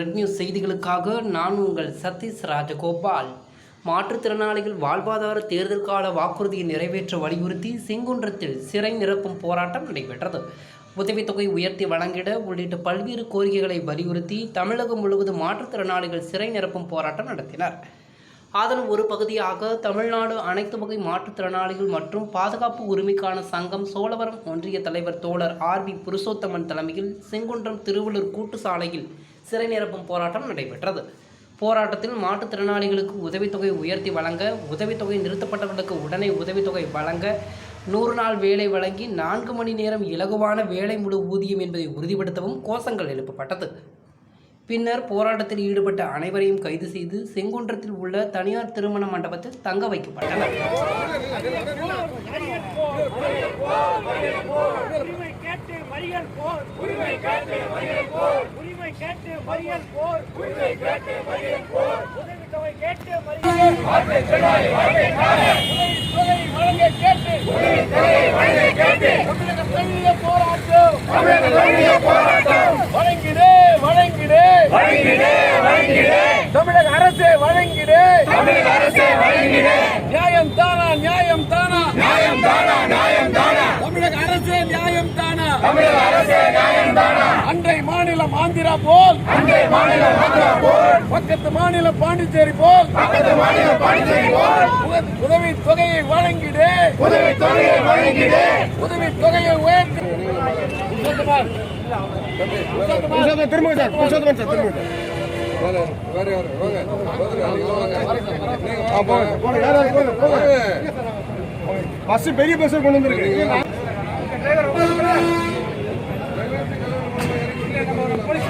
Red news செய்திகளுக்காக நான் உங்கள் சதீஷ் ராஜகோபால். மாற்றுத்திறனாளிகள் வாழ்வாதார தேர்தல் கால வாக்குறுதியை நிறைவேற்ற வலியுறுத்தி செங்குன்றத்தில் சிறை நிரப்பும் போராட்டம் நடைபெற்றது. உதவித்தொகை உயர்த்தி வழங்கிட உள்ளிட்ட பல்வேறு கோரிக்கைகளை வலியுறுத்தி தமிழகம் முழுவதும் மாற்றுத்திறனாளிகள் சிறை நிரப்பும் போராட்டம் நடத்தினர். அதன் ஒரு பகுதியாக தமிழ்நாடு அனைத்து வகை மாற்றுத்திறனாளிகள் மற்றும் பாதுகாப்பு உரிமைக்கான சங்கம் சோழவரம் ஒன்றிய தலைவர் தோழர் RB புருஷோத்தமன் தலைமையில் செங்குன்றம் திருவள்ளூர் கூட்டு சாலையில் சிறை நிரப்பும் போராட்டம் நடைபெற்றது. போராட்டத்தில் மாற்றுத்திறனாளிகளுக்கு உதவித்தொகை உயர்த்தி வழங்க, உதவித்தொகை நிறுத்தப்பட்டவர்களுக்கு உடனே உதவித்தொகை வழங்க, 100 நாள் வேலை வழங்கி 4 மணி நேரம் இலகுவான வேலை முழு ஊதியம் என்பதை உறுதிப்படுத்தவும் கோஷங்கள் எழுப்பப்பட்டது. பின்னர் போராட்டத்தில் ஈடுபட்ட அனைவரையும் கைது செய்து செங்குன்றத்தில் உள்ள தனியார் திருமண மண்டபத்தில் தங்க வைக்கப்பட்டனர். தமிழக அரசே வழங்கிடு, நியாயம் தானா, நியாயம் தானா, நியாயம் தானா, நியாயம் தானா, தமிழக அரசே நியாயம் தானா, தமிழக அரசே நியாயம் தானா, அண்டை மாநிலம் ஆந்திரா போல், அண்டை மாநிலம் ஆந்திரா போல், பக்கத்து மாநிலம் பாண்டிச்சேரி போல், பக்கத்து மாநிலம் பாண்டிச்சேரி போல், உதவி தொகையை வழங்கிடு, உதவி தொகையை வழங்கிடு, உதவி தொகையை உயர்த்தி. பஸ் பெரிய பஸ் கொண்டு வந்துருக்கு. போலீஸ்